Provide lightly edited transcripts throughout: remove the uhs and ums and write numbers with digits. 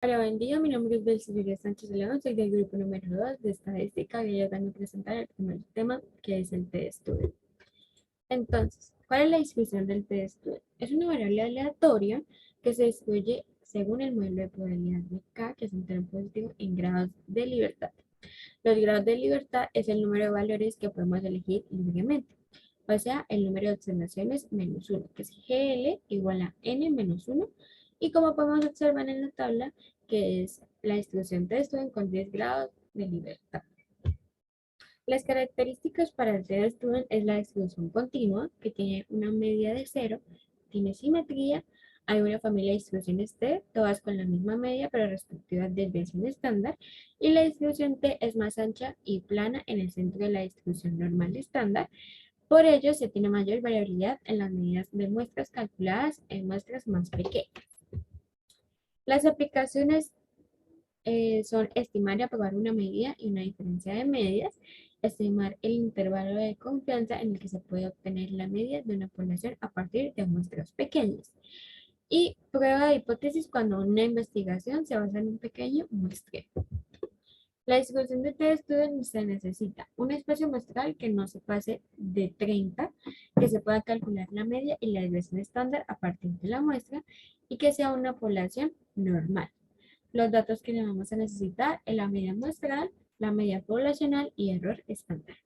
Hola, buen día. Mi nombre es Belcibel Sánchez León, soy del grupo número 2 de estadística y yo también presentar el primer tema que es el T-Student. Entonces, ¿cuál es la distribución del T-Student? Es una variable aleatoria que se distribuye según el modelo de probabilidad de K, que es un término positivo, en grados de libertad. Los grados de libertad es el número de valores que podemos elegir libremente, o sea, el número de observaciones menos 1, que es GL igual a N menos 1, y como podemos observar en la tabla, que es la distribución de Student con 10 grados de libertad. Las características para el T-Student es la distribución continua, que tiene una media de 0, tiene simetría, hay una familia de distribuciones T, todas con la misma media, pero respectivas desviación estándar, y la distribución T es más ancha y plana en el centro de la distribución normal estándar. Por ello, se tiene mayor variabilidad en las medidas de muestras calculadas en muestras más pequeñas. Las aplicaciones son estimar y aprobar una medida y una diferencia de medias, estimar el intervalo de confianza en el que se puede obtener la media de una población a partir de muestras pequeñas, y prueba de hipótesis cuando una investigación se basa en un pequeño muestreo. La distribución de T-Student se necesita un espacio muestral que no se pase de 30, que se pueda calcular la media y la desviación estándar a partir de la muestra y que sea una población normal. Los datos que le vamos a necesitar es la media muestral, la media poblacional y error estándar.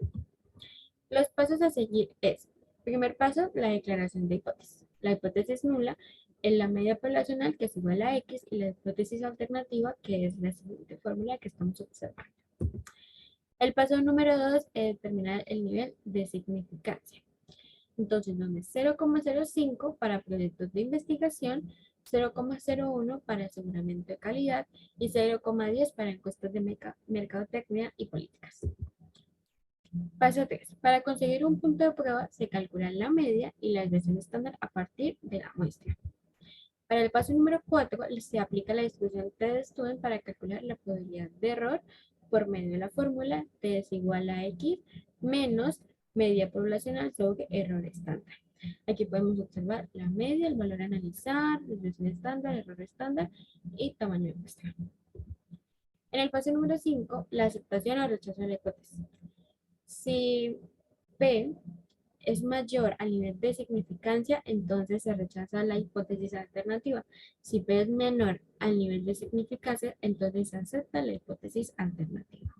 Los pasos a seguir es, primer paso, la declaración de hipótesis. La hipótesis nula es la media poblacional, que es igual a X, y la hipótesis alternativa, que es la siguiente fórmula que estamos observando. El paso número 2 es determinar el nivel de significancia. Entonces, donde 0,05 para proyectos de investigación, 0,01 para aseguramiento de calidad y 0,10 para encuestas de mercadotecnia y políticas. Paso 3. Para conseguir un punto de prueba, se calcula la media y la desviación estándar a partir de la muestra. Para el paso número 4, se aplica la distribución T-Student para calcular la probabilidad de error por medio de la fórmula T es igual a X menos media poblacional sobre error estándar. Aquí podemos observar la media, el valor a analizar, desviación estándar, error estándar y tamaño de muestra. En el paso número 5, la aceptación o rechazo de la hipótesis. Si P es mayor al nivel de significancia, entonces se rechaza la hipótesis alternativa. Si P es menor al nivel de significancia, entonces se acepta la hipótesis alternativa.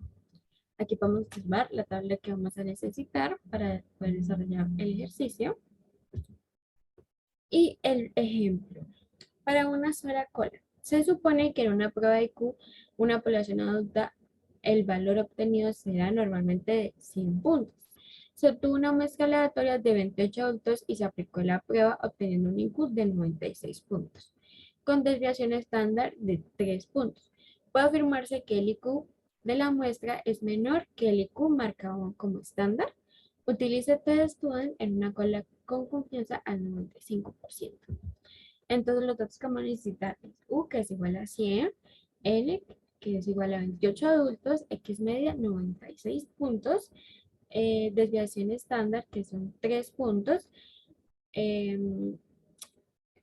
Aquí podemos observar la tabla que vamos a necesitar para poder desarrollar el ejercicio. Y el ejemplo, para una sola cola. Se supone que en una prueba de IQ, una población adulta, el valor obtenido será normalmente de 100 puntos. Se obtuvo una muestra aleatoria de 28 adultos y se aplicó la prueba obteniendo un IQ de 96 puntos, con desviación estándar de 3 puntos. Puede afirmarse que el IQ de la muestra es menor que el IQ marcado como estándar. Utilice T-Student en una cola con confianza al 95%. Entonces los datos que vamos a necesitar es U, que es igual a 100, N, que es igual a 28 adultos, X media 96 puntos, desviación estándar, que son 3 puntos, em,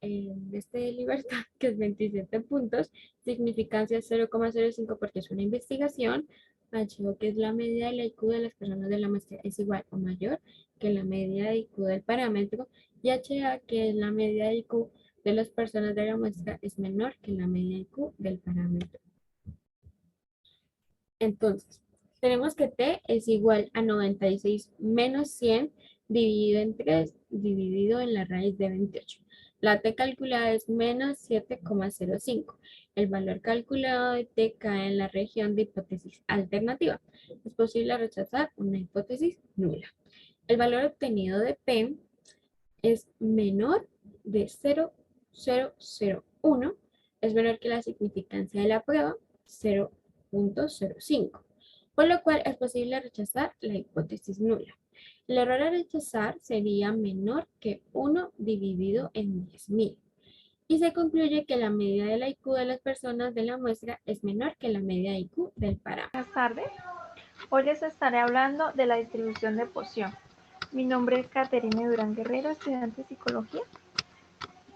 este de libertad, que es 27 puntos, significancia 0,05 porque es una investigación, H, que es la media del IQ de las personas de la muestra, es igual o mayor que la media de IQ del parámetro, y HA, que es la media de IQ de las personas de la muestra, es menor que la media de IQ del parámetro. Entonces, tenemos que T es igual a 96 menos 100 dividido en 3, dividido en la raíz de 28. La T calculada es menos 7,05. El valor calculado de T cae en la región de hipótesis alternativa. Es posible rechazar una hipótesis nula. El valor obtenido de P es menor de 0,001, es menor que la significancia de la prueba, 0,05, por lo cual es posible rechazar la hipótesis nula. El error a rechazar sería menor que 1 dividido en 10.000. Y se concluye que la media de la IQ de las personas de la muestra es menor que la media de IQ del parámetro. Buenas tardes, hoy les estaré hablando de la distribución de Poisson. Mi nombre es Caterine Durán Guerrero, estudiante de Psicología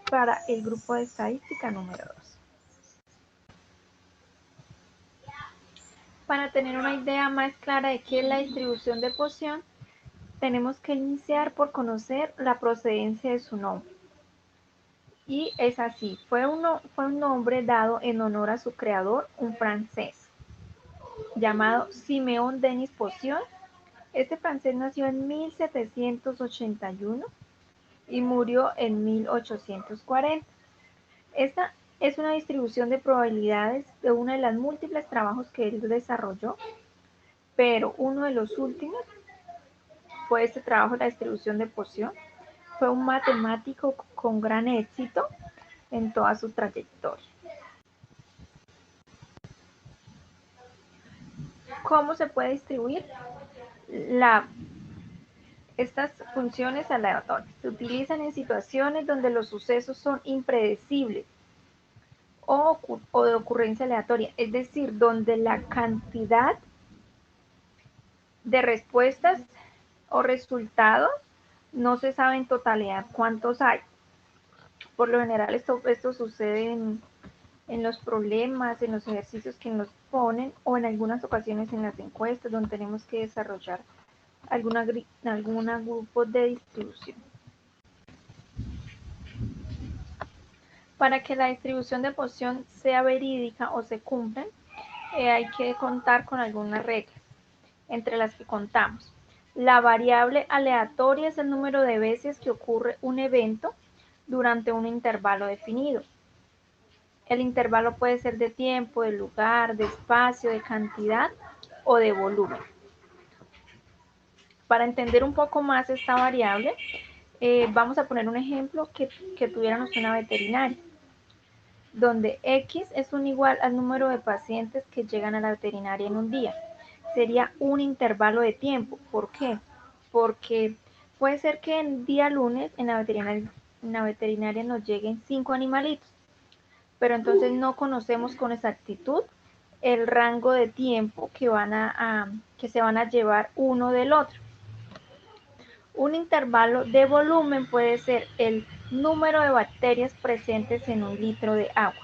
para el grupo de Estadística número 2. Para tener una idea más clara de qué es la distribución de Poisson, tenemos que iniciar por conocer la procedencia de su nombre. Y es así, fue un nombre dado en honor a su creador, un francés, llamado Siméon Denis Poisson. Este francés nació en 1781 y murió en 1840. Esta es una distribución de probabilidades de uno de los múltiples trabajos que él desarrolló, pero uno de los últimos fue este trabajo, la distribución de Poisson. Fue un matemático con gran éxito en toda su trayectoria. ¿Cómo se puede distribuir? Estas funciones aleatorias se utilizan en situaciones donde los sucesos son impredecibles o de ocurrencia aleatoria, es decir, donde la cantidad de respuestas o resultados no se sabe en totalidad cuántos hay. Por lo general esto sucede en los problemas, en los ejercicios que nos ponen o en algunas ocasiones en las encuestas donde tenemos que desarrollar alguna grupo de distribución. Para que la distribución de Poisson sea verídica o se cumpla, hay que contar con algunas reglas, entre las que contamos. La variable aleatoria es el número de veces que ocurre un evento durante un intervalo definido. El intervalo puede ser de tiempo, de lugar, de espacio, de cantidad o de volumen. Para entender un poco más esta variable, vamos a poner un ejemplo que tuviéramos una veterinaria, donde X es un igual al número de pacientes que llegan a la veterinaria en un día. Sería un intervalo de tiempo. ¿Por qué? Porque puede ser que el día lunes en la veterinaria nos lleguen 5 animalitos, pero entonces no conocemos con exactitud el rango de tiempo que se van a llevar uno del otro. Un intervalo de volumen puede ser el número de bacterias presentes en un litro de agua.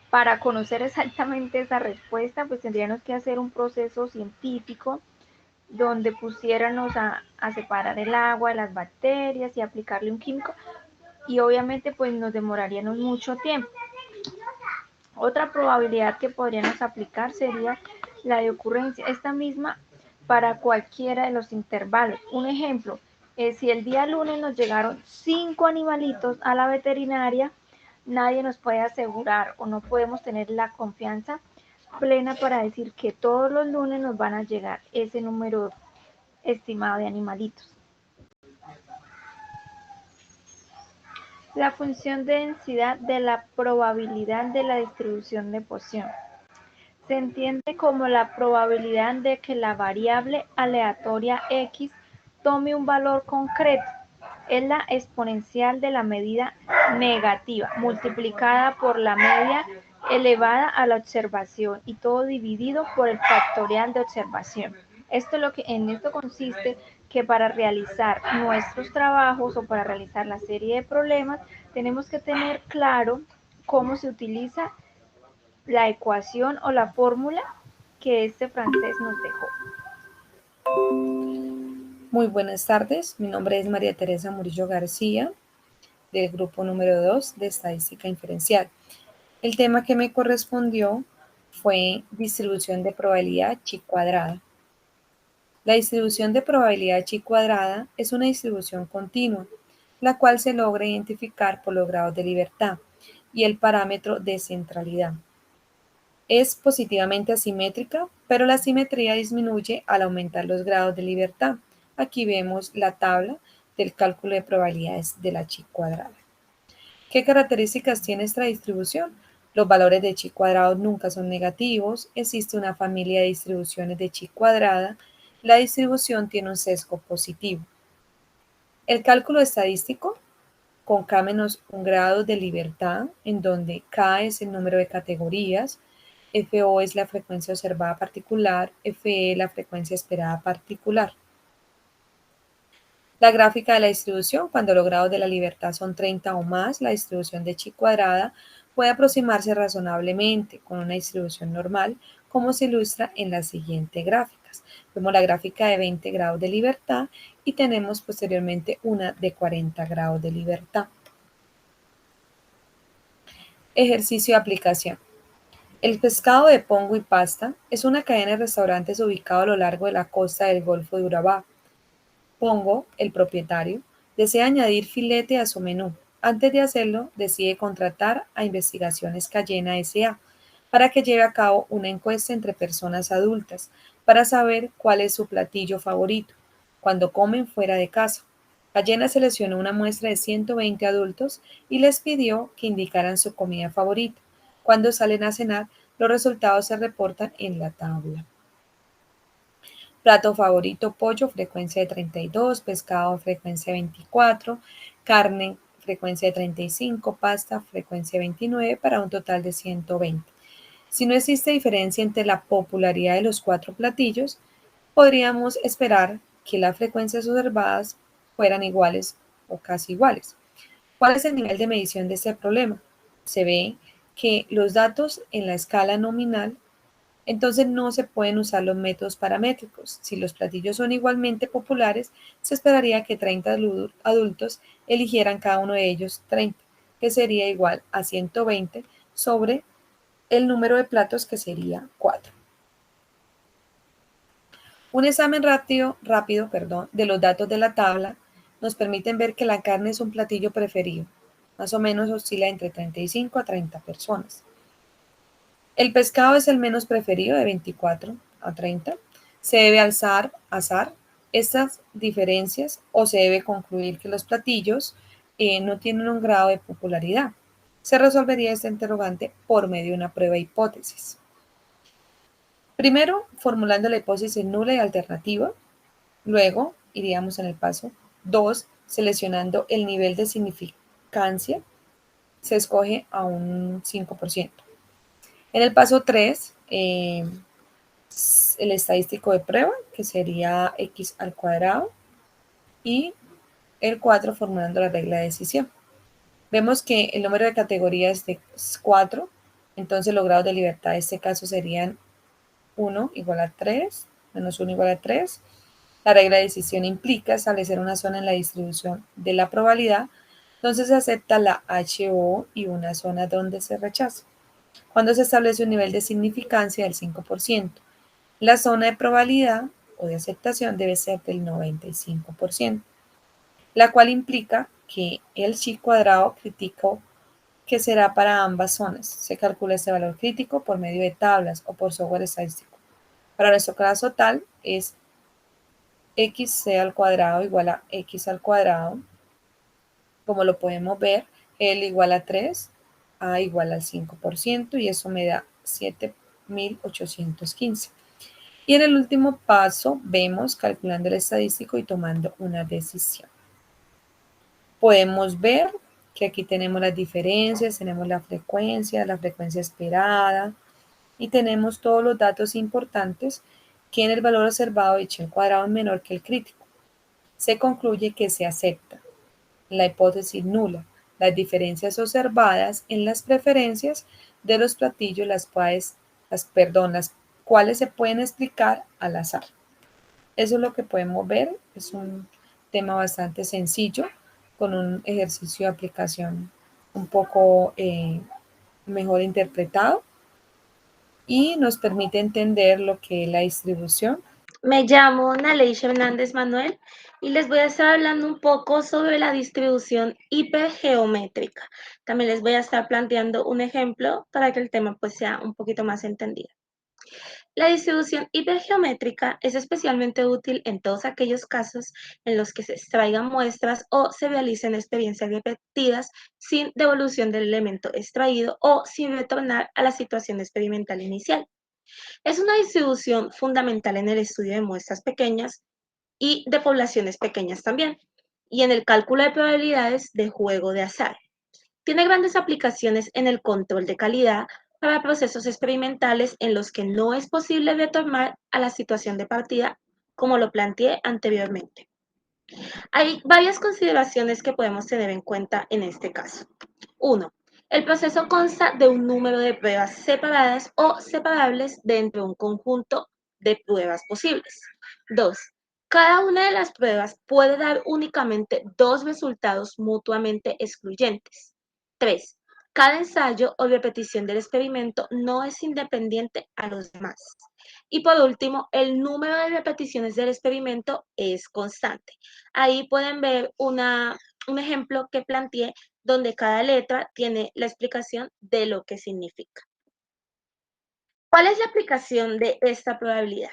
Para conocer exactamente esa respuesta, pues tendríamos que hacer un proceso científico donde pusiéramos a separar el agua de las bacterias y aplicarle un químico, y obviamente pues nos demoraríamos mucho tiempo. Otra probabilidad que podríamos aplicar sería la de ocurrencia, esta misma para cualquiera de los intervalos. Un ejemplo, si el día lunes nos llegaron 5 animalitos a la veterinaria, nadie nos puede asegurar o no podemos tener la confianza plena para decir que todos los lunes nos van a llegar ese número estimado de animalitos. La función de densidad de la probabilidad de la distribución de Poisson se entiende como la probabilidad de que la variable aleatoria X tome un valor concreto. Es la exponencial de la medida negativa multiplicada por la media elevada a la observación y todo dividido por el factorial de observación. En esto consiste que para realizar nuestros trabajos o para realizar la serie de problemas tenemos que tener claro cómo se utiliza la ecuación o la fórmula que este francés nos dejó. Muy buenas tardes, mi nombre es María Teresa Murillo García, del grupo número 2 de Estadística Inferencial. El tema que me correspondió fue distribución de probabilidad chi cuadrada. La distribución de probabilidad chi cuadrada es una distribución continua, la cual se logra identificar por los grados de libertad y el parámetro de centralidad. Es positivamente asimétrica, pero la simetría disminuye al aumentar los grados de libertad. Aquí vemos la tabla del cálculo de probabilidades de la chi cuadrada. ¿Qué características tiene esta distribución? Los valores de chi cuadrado nunca son negativos, existe una familia de distribuciones de chi cuadrada, la distribución tiene un sesgo positivo. El cálculo estadístico con K menos un grado de libertad, en donde K es el número de categorías, FO es la frecuencia observada particular, FE la frecuencia esperada particular. La gráfica de la distribución, cuando los grados de la libertad son 30 o más, la distribución de chi cuadrada puede aproximarse razonablemente con una distribución normal, como se ilustra en las siguientes gráficas. Vemos la gráfica de 20 grados de libertad y tenemos posteriormente una de 40 grados de libertad. Ejercicio de aplicación. El pescado de Pongo y Pasta es una cadena de restaurantes ubicado a lo largo de la costa del Golfo de Urabá. Pongo, el propietario, desea añadir filete a su menú. Antes de hacerlo, decide contratar a Investigaciones Cayena S.A. para que lleve a cabo una encuesta entre personas adultas para saber cuál es su platillo favorito cuando comen fuera de casa. Cayena seleccionó una muestra de 120 adultos y les pidió que indicaran su comida favorita. Cuando salen a cenar, los resultados se reportan en la tabla. Plato favorito, pollo, frecuencia de 32, pescado, frecuencia de 24, carne, frecuencia de 35, pasta, frecuencia de 29, para un total de 120. Si no existe diferencia entre la popularidad de los 4 platillos, podríamos esperar que las frecuencias observadas fueran iguales o casi iguales. ¿Cuál es el nivel de medición de este problema? Se ve que los datos en la escala nominal, entonces no se pueden usar los métodos paramétricos. Si los platillos son igualmente populares, se esperaría que 30 adultos eligieran cada uno de ellos 30, que sería igual a 120 sobre el número de platos, que sería 4. Un examen rápido, de los datos de la tabla nos permiten ver que la carne es un platillo preferido. Más o menos oscila entre 35 a 30 personas. El pescado es el menos preferido, de 24 a 30. Se debe azar estas diferencias, o se debe concluir que los platillos no tienen un grado de popularidad. Se resolvería esta interrogante por medio de una prueba de hipótesis. Primero, formulando la hipótesis nula y alternativa. Luego, iríamos en el paso 2, seleccionando el nivel de significancia. Se escoge a un 5%. En el paso 3, el estadístico de prueba, que sería x al cuadrado, y el 4, formulando la regla de decisión. Vemos que el número de categorías es de 4, entonces los grados de libertad en este caso serían 1 igual a 3, menos 1 igual a 3. La regla de decisión implica establecer una zona en la distribución de la probabilidad, entonces se acepta la HO y una zona donde se rechaza. Cuando se establece un nivel de significancia del 5%, la zona de probabilidad o de aceptación debe ser del 95%, la cual implica que el chi cuadrado crítico, que será para ambas zonas. Se calcula este valor crítico por medio de tablas o por software estadístico. Para nuestro caso tal es xc al cuadrado igual a x al cuadrado. Como lo podemos ver, L igual a 3, A igual al 5%, y eso me da 7.815. Y en el último paso vemos calculando el estadístico y tomando una decisión. Podemos ver que aquí tenemos las diferencias, tenemos la frecuencia esperada, y tenemos todos los datos importantes, que en el valor observado de chi al cuadrado es menor que el crítico. Se concluye que se acepta la hipótesis nula. Las diferencias observadas en las preferencias de los platillos, las cuales se pueden explicar al azar. Eso es lo que podemos ver. Es un tema bastante sencillo, con un ejercicio de aplicación un poco mejor interpretado, y nos permite entender lo que es la distribución. Me llamo Naleisha Hernández Manuel y les voy a estar hablando un poco sobre la distribución hipergeométrica. También les voy a estar planteando un ejemplo para que el tema pues sea un poquito más entendido. La distribución hipergeométrica es especialmente útil en todos aquellos casos en los que se extraigan muestras o se realicen experiencias repetidas sin devolución del elemento extraído o sin retornar a la situación experimental inicial. Es una distribución fundamental en el estudio de muestras pequeñas y de poblaciones pequeñas también, y en el cálculo de probabilidades de juego de azar. Tiene grandes aplicaciones en el control de calidad para procesos experimentales en los que no es posible retornar a la situación de partida, como lo planteé anteriormente. Hay varias consideraciones que podemos tener en cuenta en este caso. 1. El proceso consta de un número de pruebas separadas o separables dentro de un conjunto de pruebas posibles. 2. Cada una de las pruebas puede dar únicamente dos resultados mutuamente excluyentes. 3. Cada ensayo o repetición del experimento no es independiente a los demás. Y por último, el número de repeticiones del experimento es constante. Ahí pueden ver un ejemplo que planteé donde cada letra tiene la explicación de lo que significa. ¿Cuál es la aplicación de esta probabilidad?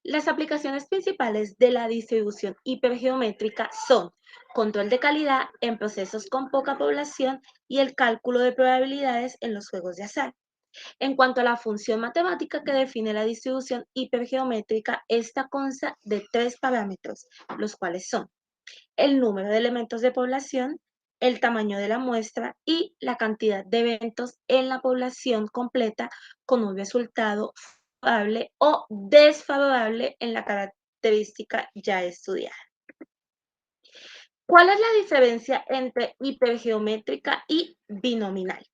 Las aplicaciones principales de la distribución hipergeométrica son control de calidad en procesos con poca población y el cálculo de probabilidades en los juegos de azar. En cuanto a la función matemática que define la distribución hipergeométrica, esta consta de tres parámetros, los cuales son el número de elementos de población, el tamaño de la muestra y la cantidad de eventos en la población completa con un resultado favorable o desfavorable en la característica ya estudiada. ¿Cuál es la diferencia entre hipergeométrica y binominal?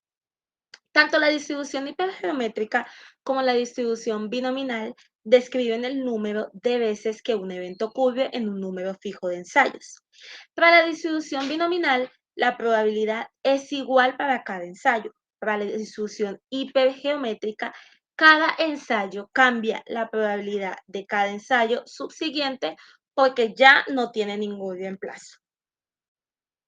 Tanto la distribución hipergeométrica como la distribución binominal describen el número de veces que un evento ocurre en un número fijo de ensayos. Para la distribución binominal, la probabilidad es igual para cada ensayo. Para la distribución hipergeométrica, cada ensayo cambia la probabilidad de cada ensayo subsiguiente porque ya no tiene ningún reemplazo.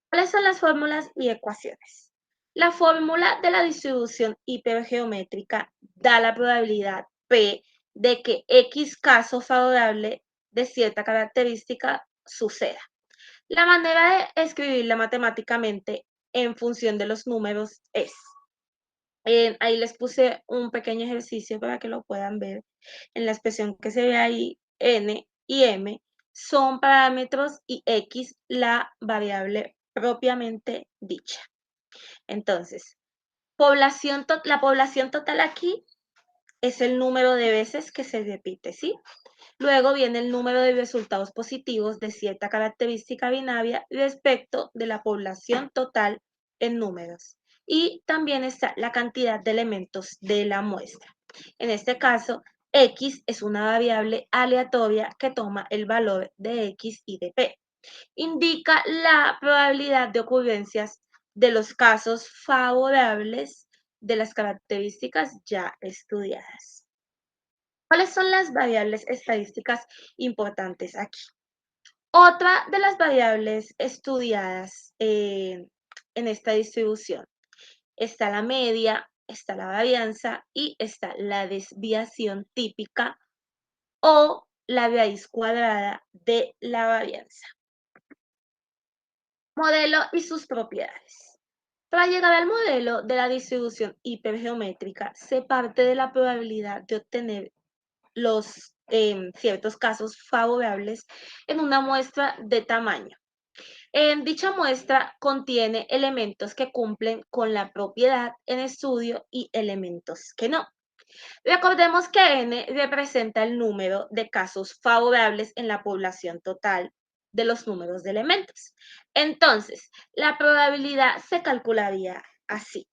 ¿Cuáles son las fórmulas y ecuaciones? La fórmula de la distribución hipergeométrica da la probabilidad P de que X caso favorable de cierta característica suceda. La manera de escribirla matemáticamente en función de los números es, ahí les puse un pequeño ejercicio para que lo puedan ver. En la expresión que se ve ahí, N y M son parámetros y X la variable propiamente dicha. Entonces, la población total aquí es el número de veces que se repite, ¿sí? Luego viene el número de resultados positivos de cierta característica binaria respecto de la población total en números. Y también está la cantidad de elementos de la muestra. En este caso, X es una variable aleatoria que toma el valor de X y de P. Indica la probabilidad de ocurrencias de los casos favorables de las características ya estudiadas. ¿Cuáles son las variables estadísticas importantes aquí? Otra de las variables estudiadas en esta distribución está la media, está la varianza y está la desviación típica o la raíz cuadrada de la varianza. Modelo y sus propiedades. Para llegar al modelo de la distribución hipergeométrica, se parte de la probabilidad de obtener los ciertos casos favorables en una muestra de tamaño. En dicha muestra contiene elementos que cumplen con la propiedad en estudio y elementos que no. Recordemos que n representa el número de casos favorables en la población total de los números de elementos. Entonces, la probabilidad se calcularía así.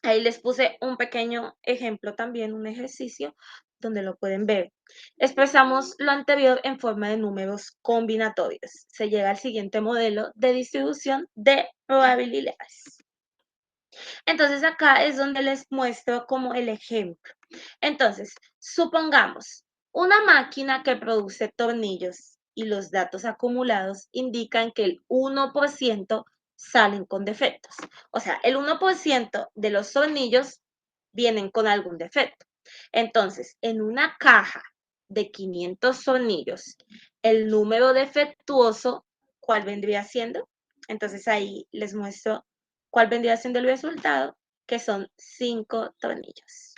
Ahí les puse un pequeño ejemplo también, un ejercicio donde lo pueden ver. Expresamos lo anterior en forma de números combinatorios. Se llega al siguiente modelo de distribución de probabilidades. Entonces acá es donde les muestro como el ejemplo. Entonces, supongamos una máquina que produce tornillos y los datos acumulados indican que el 1% salen con defectos. O sea, el 1% de los tornillos vienen con algún defecto. Entonces, en una caja de 500 tornillos, el número defectuoso, ¿cuál vendría siendo? Entonces ahí les muestro cuál vendría siendo el resultado, que son 5 tornillos.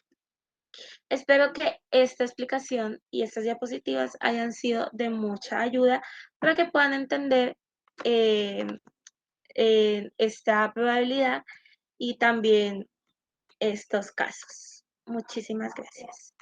Espero que esta explicación y estas diapositivas hayan sido de mucha ayuda para que puedan entender esta probabilidad y también estos casos. Muchísimas gracias.